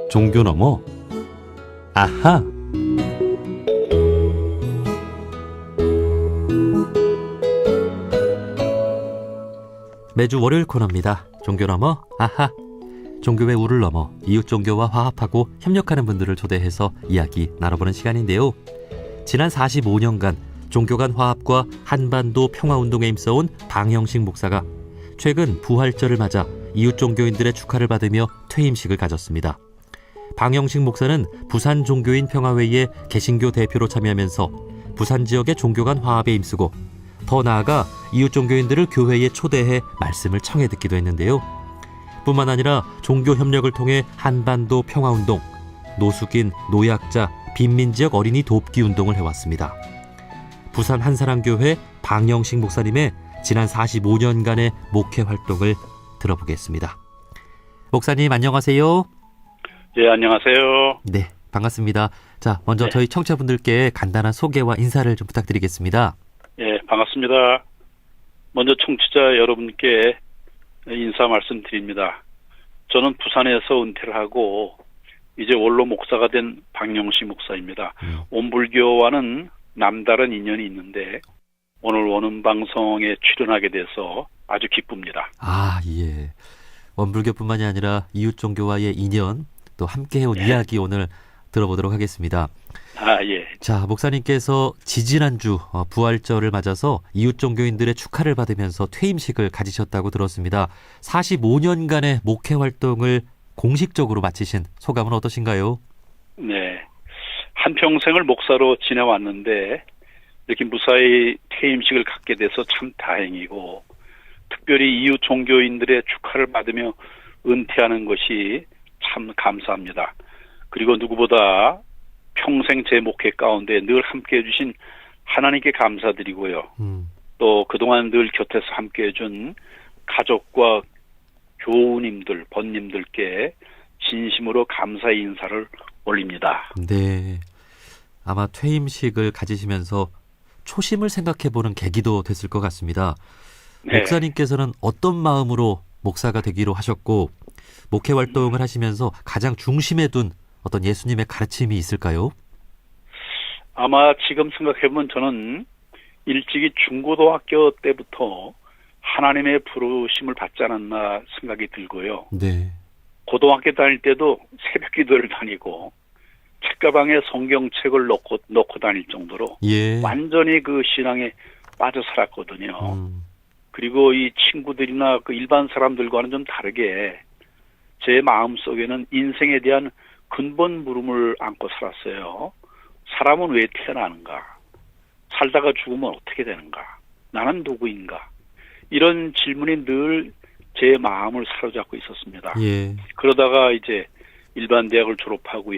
종교 너머 아하. 매주 월요일 코너입니다. 종교 너머 아하. 종교의 우를 넘어 이웃 종교와 화합하고 협력하는 분들을 초대해서 이야기 나눠보는 시간인데요. 지난 45년간 종교 간 화합과 한반도 평화운동에 힘써온 방영식 목사가 최근 부활절을 맞아 이웃 종교인들의 축하를 받으며 퇴임식을 가졌습니다. 방영식 목사는 부산 종교인 평화회의에 개신교 대표로 참여하면서 부산 지역의 종교 간 화합에 힘쓰고 더 나아가 이웃 종교인들을 교회에 초대해 말씀을 청해 듣기도 했는데요. 뿐만 아니라 종교 협력을 통해 한반도 평화운동, 노숙인, 노약자, 빈민지역 어린이 돕기 운동을 해왔습니다. 부산 한사랑교회 방영식 목사님의 지난 45년간의 목회 활동을 들어보겠습니다. 목사님 안녕하세요. 예, 안녕하세요. 네, 반갑습니다. 자, 먼저 네. 저희 청취자분들께 간단한 소개와 인사를 좀 부탁드리겠습니다. 예, 반갑습니다. 먼저 청취자 여러분께 인사 말씀드립니다. 저는 부산에서 은퇴를 하고 이제 원로 목사가 된 방영식 목사입니다. 원불교와는 남다른 인연이 있는데 오늘 원음 방송에 출연하게 돼서 아주 기쁩니다. 아, 예. 원불교뿐만이 아니라 이웃 종교와의 인연, 또 함께 해온 이야기 오늘 들어보도록 하겠습니다. 아, 예. 자, 목사님께서 지지난주 부활절을 맞아서 이웃 종교인들의 축하를 받으면서 퇴임식을 가지셨다고 들었습니다. 45년간의 목회 활동을 공식적으로 마치신 소감은 어떠신가요? 네. 한평생을 목사로 지내왔는데 이렇게 무사히 퇴임식을 갖게 돼서 참 다행이고 특별히 이웃 종교인들의 축하를 받으며 은퇴하는 것이 참 감사합니다. 그리고 누구보다 평생 제 목회 가운데 늘 함께해 주신 하나님께 감사드리고요. 또 그동안 늘 곁에서 함께해 준 가족과 교우님들, 번님들께 진심으로 감사의 인사를 올립니다. 네. 아마 퇴임식을 가지시면서 초심을 생각해보는 계기도 됐을 것 같습니다. 네. 목사님께서는 어떤 마음으로 목사가 되기로 하셨고 목회 활동을 하시면서 가장 중심에 둔 어떤 예수님의 가르침이 있을까요? 아마 지금 생각해보면 저는 일찍이 중고등학교 때부터 하나님의 부르심을 받지 않았나 생각이 들고요. 네. 고등학교 다닐 때도 새벽 기도를 다니고 책가방에 성경책을 넣고 다닐 정도로 예. 완전히 그 신앙에 빠져 살았거든요. 그리고 이 친구들이나 그 일반 사람들과는 좀 다르게 제 마음속에는 인생에 대한 근본 물음을 안고 살았어요. 사람은 왜 태어나는가? 살다가 죽으면 어떻게 되는가? 나는 누구인가? 이런 질문이 늘 제 마음을 사로잡고 있었습니다. 예. 그러다가 이제 일반 대학을 졸업하고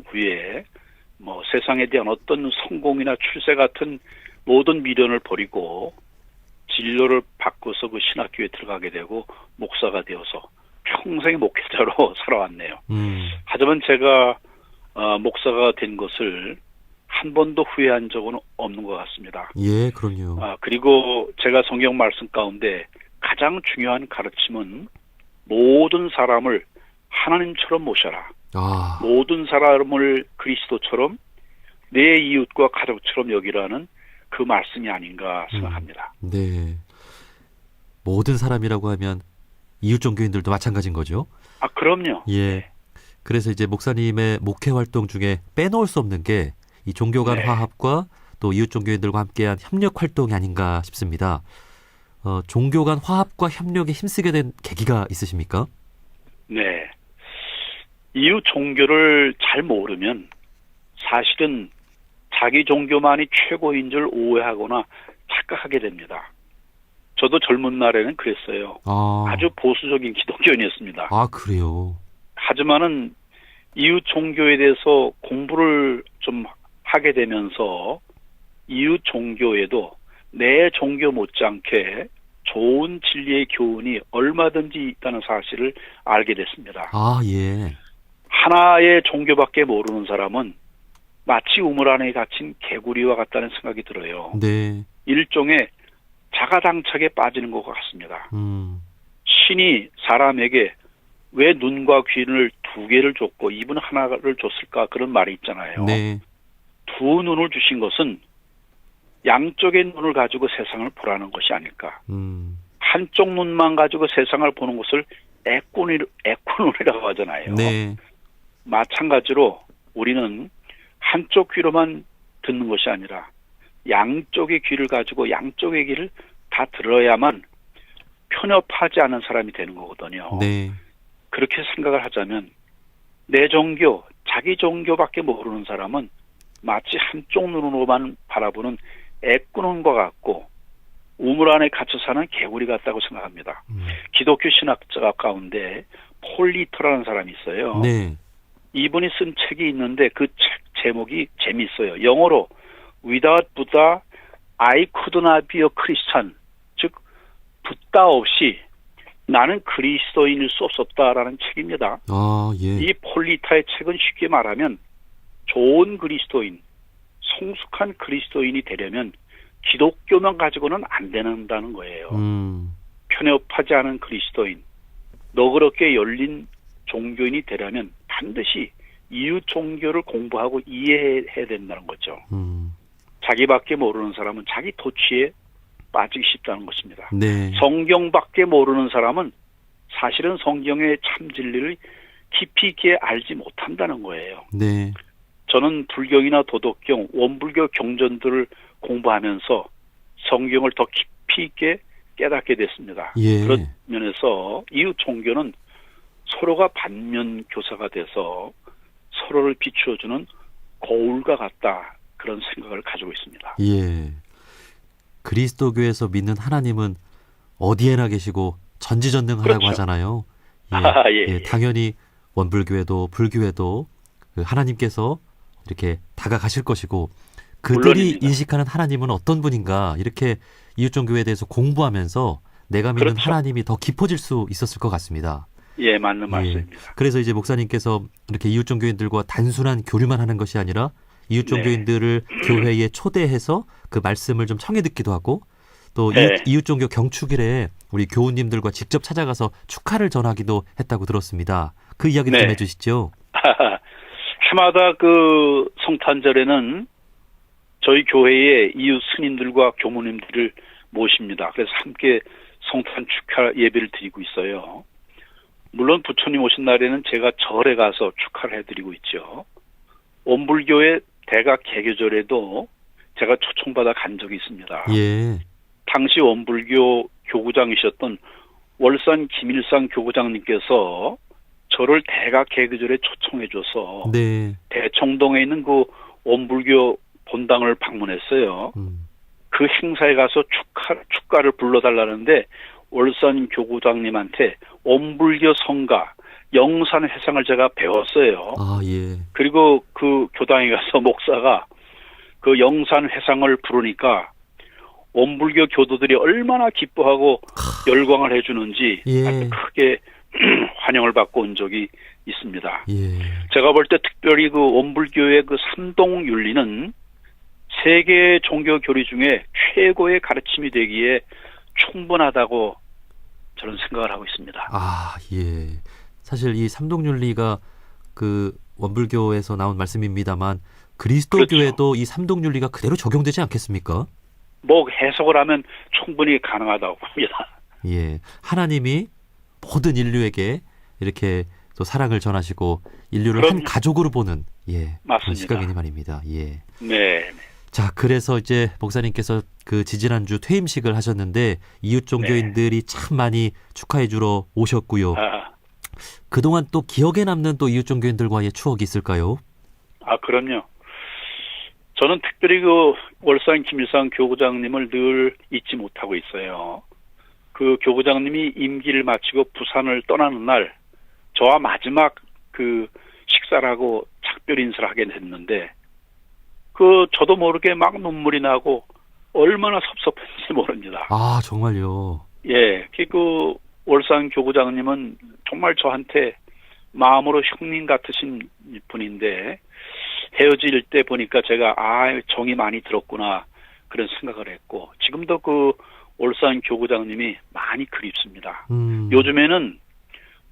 후에 뭐 세상에 대한 어떤 성공이나 출세 같은 모든 미련을 버리고 진로를 바꿔서 그 신학교에 들어가게 되고 목사가 되어서 평생 목회자로 살아왔네요. 하지만 제가 목사가 된 것을 한 번도 후회한 적은 없는 것 같습니다. 예, 그럼요. 그리고 제가 성경 말씀 가운데 가장 중요한 가르침은 모든 사람을 하나님처럼 모셔라. 모든 사람을 그리스도처럼 내 이웃과 가족처럼 여기라는 그 말씀이 아닌가 생각합니다. 네. 모든 사람이라고 하면 이웃 종교인들도 마찬가지인 거죠? 그럼요. 예. 그래서 이제 목사님의 목회 활동 중에 빼놓을 수 없는 게 이 종교 간 네. 화합과 또 이웃 종교인들과 함께한 협력 활동이 아닌가 싶습니다. 종교 간 화합과 협력에 힘쓰게 된 계기가 있으십니까? 네. 이웃 종교를 잘 모르면 사실은 자기 종교만이 최고인 줄 오해하거나 착각하게 됩니다. 저도 젊은 날에는 그랬어요. 아주 보수적인 기독교인이었습니다. 그래요? 하지만은 이웃 종교에 대해서 공부를 좀 하게 되면서 이웃 종교에도 내 종교 못지않게 좋은 진리의 교훈이 얼마든지 있다는 사실을 알게 됐습니다. 예. 하나의 종교밖에 모르는 사람은 마치 우물 안에 갇힌 개구리와 같다는 생각이 들어요. 네. 일종의 자가당착에 빠지는 것 같습니다. 음. 신이 사람에게 왜 눈과 귀를 두 개를 줬고 입은 하나를 줬을까? 그런 말이 있잖아요. 네. 두 눈을 주신 것은 양쪽의 눈을 가지고 세상을 보라는 것이 아닐까. 한쪽 눈만 가지고 세상을 보는 것을 애꾸눈이라고 하잖아요. 네. 마찬가지로 우리는 한쪽 귀로만 듣는 것이 아니라 양쪽의 귀를 가지고 양쪽의 귀를 다 들어야만 편협하지 않은 사람이 되는 거거든요. 네. 그렇게 생각을 하자면 내 종교, 자기 종교밖에 모르는 사람은 마치 한쪽 눈으로만 바라보는 애꾸눈과 같고 우물 안에 갇혀 사는 개구리 같다고 생각합니다. 기독교 신학자 가운데 폴 리터라는 사람이 있어요. 네. 이분이 쓴 책이 있는데 그 책 제목이 재미있어요. 영어로 Without Buddha, I could not be a Christian. 즉 붓다 없이 나는 그리스도인일 수 없었다라는 책입니다. 아, 예. 이 폴 리터의 책은 쉽게 말하면 좋은 그리스도인, 성숙한 그리스도인이 되려면 기독교만 가지고는 안 된다는 거예요. 편협하지 않은 그리스도인, 너그럽게 열린 종교인이 되려면 반드시 이웃 종교를 공부하고 이해해야 된다는 거죠. 자기밖에 모르는 사람은 자기 도취에 빠지기 쉽다는 것입니다. 네. 성경밖에 모르는 사람은 사실은 성경의 참 진리를 깊이 있게 알지 못한다는 거예요. 네. 저는 불경이나 도덕경, 원불교 경전들을 공부하면서 성경을 더 깊이 있게 깨닫게 됐습니다. 예. 그런 면에서 이웃 종교는 서로가 반면 교사가 돼서 서로를 비추어주는 거울과 같다. 그런 생각을 가지고 있습니다. 예. 그리스도교에서 믿는 하나님은 어디에나 계시고 전지전능하다고 그렇죠. 하잖아요. 예. 예. 예. 당연히 원불교에도 불교에도 그 하나님께서 이렇게 다가가실 것이고 그들이 물론입니다. 인식하는 하나님은 어떤 분인가 이렇게 이웃종교에 대해서 공부하면서 내가 믿는 그렇죠. 하나님이 더 깊어질 수 있었을 것 같습니다. 예, 맞는 예. 말씀입니다. 그래서 이제 목사님께서 이렇게 이웃종교인들과 단순한 교류만 하는 것이 아니라 이웃종교인들을 교회에 초대해서 그 말씀을 좀 청해 듣기도 하고 또 네. 이웃종교 경축일에 우리 교우님들과 직접 찾아가서 축하를 전하기도 했다고 들었습니다. 그 이야기를 좀 해주시죠. 해마다 그 성탄절에는 저희 교회의 이웃 스님들과 교무님들을 모십니다. 그래서 함께 성탄 축하 예배를 드리고 있어요. 물론 부처님 오신 날에는 제가 절에 가서 축하를 해드리고 있죠. 원불교의 대각 개교절에도 제가 초청받아 간 적이 있습니다. 예. 당시 원불교 교구장이셨던 월산 김일상 교구장님께서 저를 대각 개교절에 초청해줘서 네. 대청동에 있는 그 원불교 본당을 방문했어요. 그 행사에 가서 축가를 불러달라는데 월산 교구장님한테 원불교 성가 영산 회상을 제가 배웠어요. 아, 예. 그리고 그 교당에 가서 목사가 그 영산 회상을 부르니까 원불교 교도들이 얼마나 기뻐하고 열광을 해주는지 아주 크게 환영을 받고 온 적이 있습니다. 예. 제가 볼 때 특별히 그 원불교의 그 삼동윤리는 세계 종교 교리 중에 최고의 가르침이 되기에 충분하다고 저는 생각을 하고 있습니다. 아, 예. 사실 이 삼동윤리가 그 원불교에서 나온 말씀입니다만 그리스도교에도 그렇죠. 이 삼동윤리가 그대로 적용되지 않겠습니까? 뭐 해석을 하면 충분히 가능하다고 봅니다. 예. 하나님이 모든 인류에게 이렇게 또 사랑을 전하시고 인류를 그럼요. 한 가족으로 보는 예. 맞습니다. 그런 시각이니 말입니다. 예. 네. 자, 그래서 이제 목사님께서 그 지지난주 퇴임식을 하셨는데 이웃 종교인들이 참 많이 축하해 주러 오셨고요. 그동안 또 기억에 남는 또 이웃 종교인들과의 추억이 있을까요? 그럼요. 저는 특별히 그 월산 김일상 교구장님을 늘 잊지 못하고 있어요. 그 교구장님이 임기를 마치고 부산을 떠나는 날 저와 마지막 그 식사를 하고 작별 인사를 하게 됐는데 저도 모르게 막 눈물이 나고 얼마나 섭섭했는지 모릅니다. 아, 정말요? 예, 그 월산 교구장님은 정말 저한테 마음으로 형님 같으신 분인데 헤어질 때 보니까 제가 정이 많이 들었구나 그런 생각을 했고 지금도 그 월산 교구장님이 많이 그립습니다. 요즘에는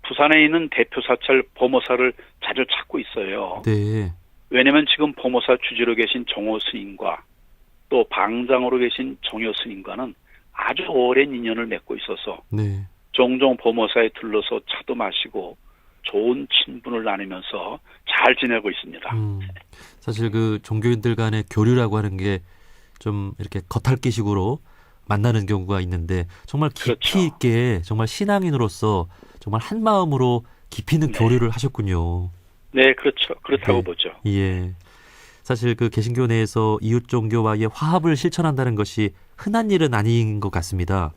부산에 있는 대표 사찰 범호사를 자주 찾고 있어요. 네. 왜냐하면 지금 범호사 주지로 계신 정호 스님과 또 방장으로 계신 정효 스님과는 아주 오랜 인연을 맺고 있어서 네. 종종 범호사에 들러서 차도 마시고 좋은 친분을 나누면서 잘 지내고 있습니다. 사실 그 종교인들 간의 교류라고 하는 게 좀 이렇게 겉핥기식으로 만나는 경우가 있는데 정말 깊이 그렇죠. 있게 정말 신앙인으로서 정말 한 마음으로 깊이 있는 네. 교류를 하셨군요. 네, 그렇죠. 그렇다고 네. 보죠. 예. 사실 그 개신교 내에서 이웃 종교와의 화합을 실천한다는 것이 흔한 일은 아닌 것 같습니다.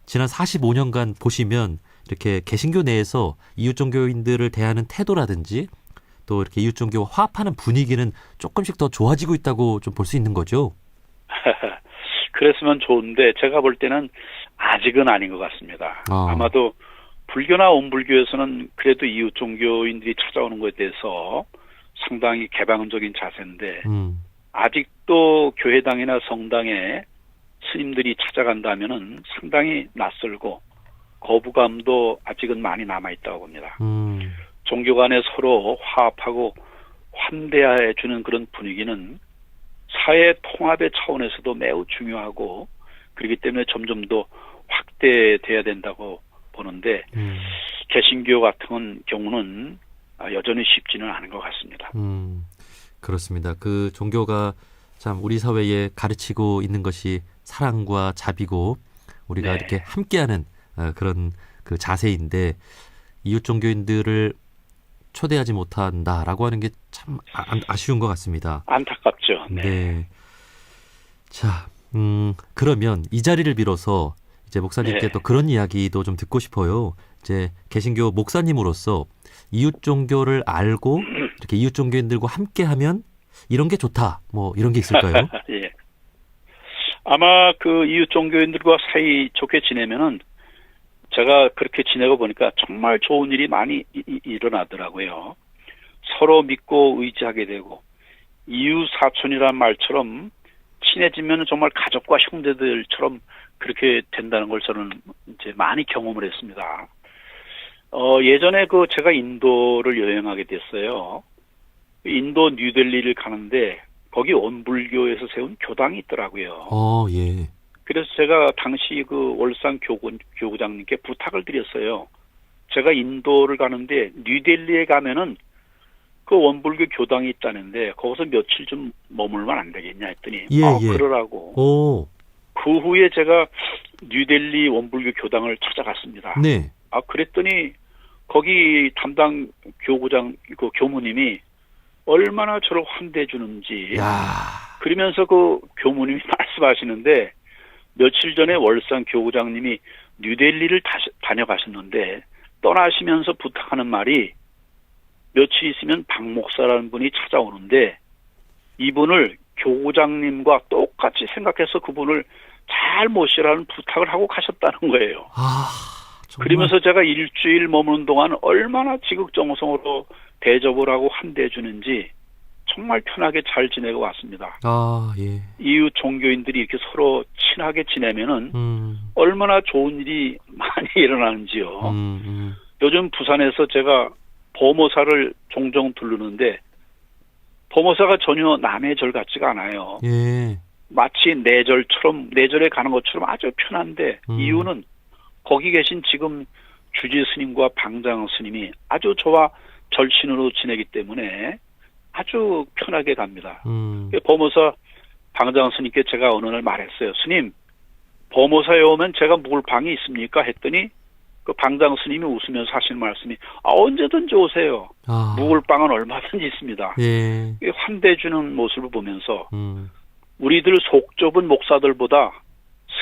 지난 45년간 보시면 이렇게 개신교 내에서 이웃 종교인들을 대하는 태도라든지 또 이렇게 이웃 종교와 화합하는 분위기는 조금씩 더 좋아지고 있다고 좀 볼 수 있는 거죠. 그랬으면 좋은데 제가 볼 때는 아직은 아닌 것 같습니다. 아마도 불교나 온불교에서는 그래도 이웃 종교인들이 찾아오는 것에 대해서 상당히 개방적인 자세인데 아직도 교회당이나 성당에 스님들이 찾아간다면은 상당히 낯설고 거부감도 아직은 많이 남아있다고 봅니다. 종교 간에 서로 화합하고 환대해 주는 그런 분위기는 사회 통합의 차원에서도 매우 중요하고 그렇기 때문에 점점 더 확대돼야 된다고 보는데 개신교 같은 경우는 여전히 쉽지는 않은 것 같습니다. 그렇습니다. 그 종교가 참 우리 사회에 가르치고 있는 것이 사랑과 자비고 우리가 네. 이렇게 함께하는 그런 그 자세인데 이웃 종교인들을 초대하지 못한다라고 하는 게 참 아쉬운 것 같습니다. 안타깝죠. 네. 네. 자, 그러면 이 자리를 빌어서 이제 목사님께 네. 또 그런 이야기도 좀 듣고 싶어요. 이제 개신교 목사님으로서 이웃 종교를 알고 이렇게 이웃 종교인들과 함께하면 이런 게 좋다. 뭐 이런 게 있을까요? 예. 아마 그 이웃 종교인들과 사이 좋게 지내면은 제가 그렇게 지내고 보니까 정말 좋은 일이 많이 일어나더라고요. 서로 믿고 의지하게 되고 이웃 사촌이란 말처럼 친해지면 정말 가족과 형제들처럼 그렇게 된다는 걸 저는 이제 많이 경험을 했습니다. 예전에 그 제가 인도를 여행하게 됐어요. 인도 뉴델리를 가는데 거기 온불교에서 세운 교당이 있더라고요. 예. 그래서 제가 당시 그 월산 교구장님께 부탁을 드렸어요. 제가 인도를 가는데 뉴델리에 가면은 그 원불교 교당이 있다는데 거기서 며칠 좀 머물면 안 되겠냐 했더니 예. 그러라고. 그 후에 제가 뉴델리 원불교 교당을 찾아갔습니다. 네. 그랬더니 거기 담당 교구장 그 교무님이 얼마나 저를 환대해 주는지. 그러면서 그 교무님이 말씀하시는데 며칠 전에 월산 교구장님이 뉴델리를 다녀가셨는데 떠나시면서 부탁하는 말이 며칠 있으면 박 목사라는 분이 찾아오는데 이분을 교구장님과 똑같이 생각해서 그분을 잘 모시라는 부탁을 하고 가셨다는 거예요. 정말. 그러면서 제가 일주일 머무는 동안 얼마나 지극정성으로 대접을 하고 환대해 주는지 정말 편하게 잘 지내고 왔습니다. 예. 이웃 종교인들이 이렇게 서로 친하게 지내면은 얼마나 좋은 일이 많이 일어나는지요. 요즘 부산에서 제가 범호사를 종종 두르는데 범호사가 전혀 남의 절 같지가 않아요. 예. 마치 내절에 가는 것처럼 아주 편한데 이유는 거기 계신 지금 주지 스님과 방장 스님이 아주 저와 절친으로 지내기 때문에 아주 편하게 갑니다. 범호사 방장 스님께 제가 어느 날 말했어요. 스님, 범호사에 오면 제가 묵을 방이 있습니까? 했더니 그 방장 스님이 웃으면서 하시는 말씀이 언제든지 오세요. 묵을 방은 얼마든지 있습니다. 예. 환대해주는 모습을 보면서 우리들 속 좁은 목사들보다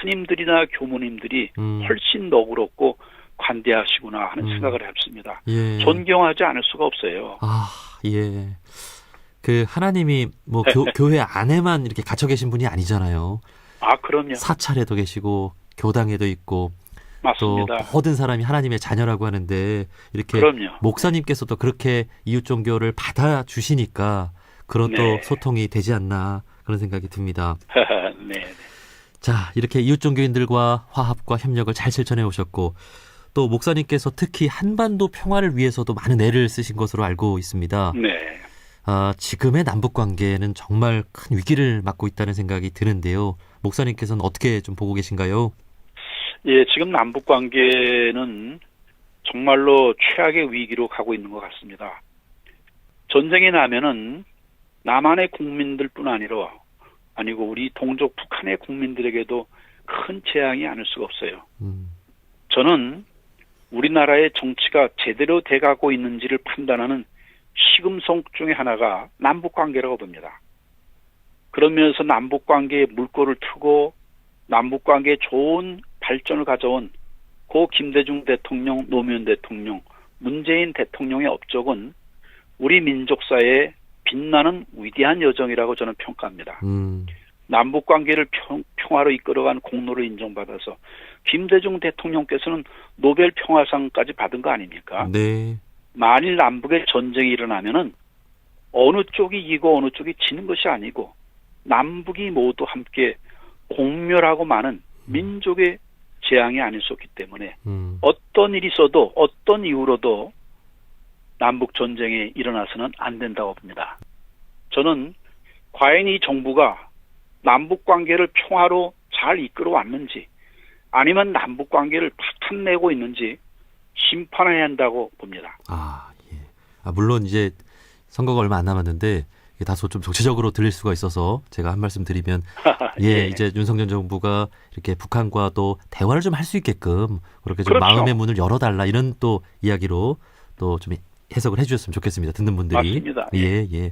스님들이나 교무님들이 훨씬 너그럽고 관대하시구나 하는 생각을 했습니다. 예. 존경하지 않을 수가 없어요. 예. 그 하나님이 뭐 교회 안에만 이렇게 갇혀 계신 분이 아니잖아요. 그럼요. 사찰에도 계시고 교당에도 있고 맞습니다. 또 모든 사람이 하나님의 자녀라고 하는데 이렇게 그럼요. 목사님께서도 그렇게 이웃 종교를 받아주시니까 그런 네. 또 소통이 되지 않나 그런 생각이 듭니다. 네. 자, 이렇게 이웃 종교인들과 화합과 협력을 잘 실천해 오셨고 또 목사님께서 특히 한반도 평화를 위해서도 많은 애를 쓰신 것으로 알고 있습니다. 네. 지금의 남북 관계는 정말 큰 위기를 맞고 있다는 생각이 드는데요. 목사님께서는 어떻게 좀 보고 계신가요? 예, 지금 남북 관계는 정말로 최악의 위기로 가고 있는 것 같습니다. 전쟁이 나면은 남한의 국민들뿐 아니고 우리 동족 북한의 국민들에게도 큰 재앙이 아닐 수가 없어요. 저는 우리나라의 정치가 제대로 돼가고 있는지를 판단하는 시금석 중에 하나가 남북관계라고 봅니다. 그러면서 남북관계에 물꼬를 트고 남북관계에 좋은 발전을 가져온 고 김대중 대통령, 노무현 대통령, 문재인 대통령의 업적은 우리 민족사에 빛나는 위대한 여정이라고 저는 평가합니다. 남북관계를 평화로 이끌어간 공로를 인정받아서 김대중 대통령께서는 노벨 평화상까지 받은 거 아닙니까? 네. 만일 남북의 전쟁이 일어나면은 어느 쪽이 이기고 어느 쪽이 지는 것이 아니고 남북이 모두 함께 공멸하고 마는 민족의 재앙이 아닐 수 없기 때문에 어떤 일이 있어도 어떤 이유로도 남북 전쟁이 일어나서는 안 된다고 봅니다. 저는 과연 이 정부가 남북 관계를 평화로 잘 이끌어 왔는지 아니면 남북 관계를 파탄내고 있는지 심판해야 한다고 봅니다. 예. 물론 이제 선거가 얼마 안 남았는데 다소 좀 정치적으로 들릴 수가 있어서 제가 한 말씀 드리면 예. 이제 윤석열 정부가 이렇게 북한과도 대화를 좀 할 수 있게끔 그렇게 좀 그렇죠. 마음의 문을 열어달라 이런 또 이야기로 또 좀 해석을 해주셨으면 좋겠습니다. 듣는 분들이. 맞습니다. 예.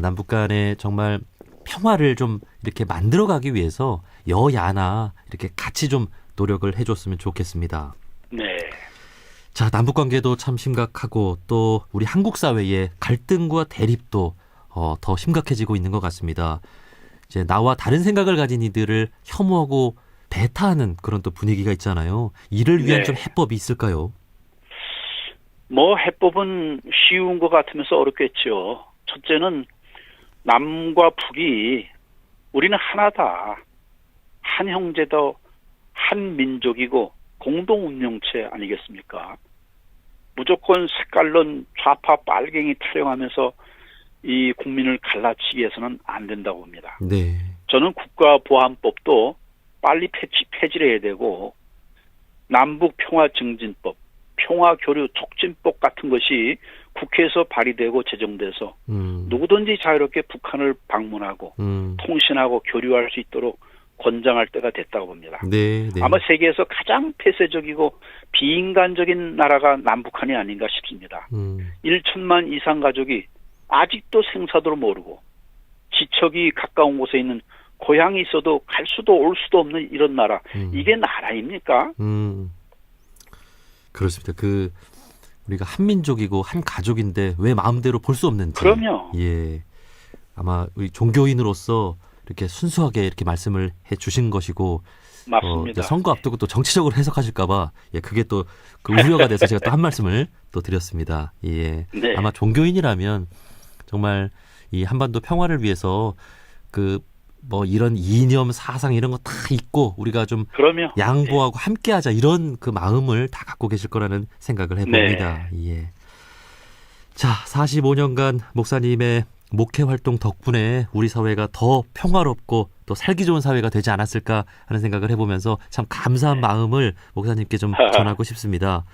남북 간에 정말 평화를 좀 이렇게 만들어가기 위해서 여야나 이렇게 같이 좀 노력을 해줬으면 좋겠습니다. 네. 자, 남북 관계도 참 심각하고 또 우리 한국 사회의 갈등과 대립도 더 심각해지고 있는 것 같습니다. 이제 나와 다른 생각을 가진 이들을 혐오하고 배타하는 그런 또 분위기가 있잖아요. 이를 위한 네. 좀 해법이 있을까요? 해법은 쉬운 것 같으면서 어렵겠죠. 첫째는 남과 북이 우리는 하나다. 한 형제다. 한 민족이고 공동 운명체 아니겠습니까? 무조건 색깔론 좌파 빨갱이 타령하면서 이 국민을 갈라치기 해서는 안 된다고 봅니다. 네. 저는 국가보안법도 빨리 폐지를 해야 되고 남북평화증진법, 평화교류 촉진법 같은 것이 국회에서 발의되고 제정돼서 누구든지 자유롭게 북한을 방문하고 통신하고 교류할 수 있도록 권장할 때가 됐다고 봅니다. 네. 아마 세계에서 가장 폐쇄적이고 비인간적인 나라가 남북한이 아닌가 싶습니다. 1천만 이상 가족이 아직도 생사도를 모르고 지척이 가까운 곳에 있는 고향이 있어도 갈 수도 올 수도 없는 이런 나라. 이게 나라입니까? 그렇습니다. 우리가 한 민족이고 한 가족인데 왜 마음대로 볼 수 없는지. 그럼요. 예. 아마 우리 종교인으로서 이렇게 순수하게 이렇게 말씀을 해 주신 것이고 맞습니다. 선거 앞두고 또 정치적으로 해석하실까봐 그게 또 우려가 돼서 제가 또 한 말씀을 또 드렸습니다. 예. 네. 아마 종교인이라면 정말 이 한반도 평화를 위해서 이런 이념 사상 이런 거 다 있고 우리가 좀 그럼요. 양보하고 함께하자 이런 그 마음을 다 갖고 계실 거라는 생각을 해봅니다. 예. 자, 45년간 목사님의 목회 활동 덕분에 우리 사회가 더 평화롭고 또 살기 좋은 사회가 되지 않았을까 하는 생각을 해보면서 참 감사한 마음을 목사님께 좀 전하고 싶습니다.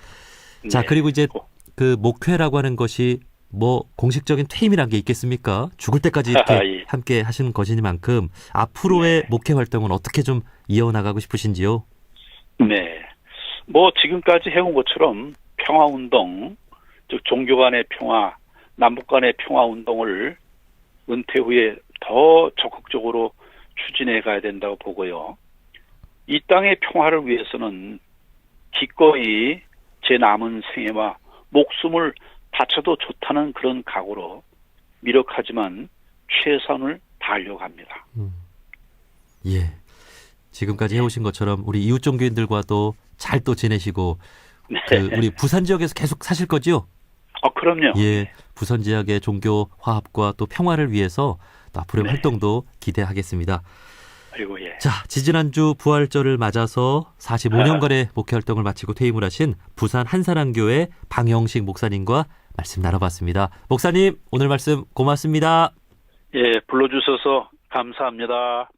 자, 그리고 이제 그 목회라고 하는 것이 공식적인 퇴임이란 게 있겠습니까? 죽을 때까지 이렇게 함께 하시는 것이니만큼 앞으로의 목회 활동은 어떻게 좀 이어나가고 싶으신지요? 네. 지금까지 해온 것처럼 평화운동, 즉 종교 간의 평화, 남북 간의 평화운동을 은퇴 후에 더 적극적으로 추진해 가야 된다고 보고요. 이 땅의 평화를 위해서는 기꺼이 제 남은 생애와 목숨을 바쳐도 좋다는 그런 각오로 미력하지만 최선을 다하려고 합니다. 예. 지금까지 해오신 것처럼 우리 이웃 종교인들과도 잘 또 지내시고 우리 부산 지역에서 계속 사실 거지요? 그럼요. 예. 부산 지역의 종교 화합과 또 평화를 위해서 또 앞으로의 활동도 기대하겠습니다. 아이고, 예. 자, 지지난주 부활절을 맞아서 45년간의 목회 활동을 마치고 퇴임을 하신 부산 한사랑교회 방영식 목사님과 말씀 나눠봤습니다. 목사님, 오늘 말씀 고맙습니다. 예, 불러주셔서 감사합니다.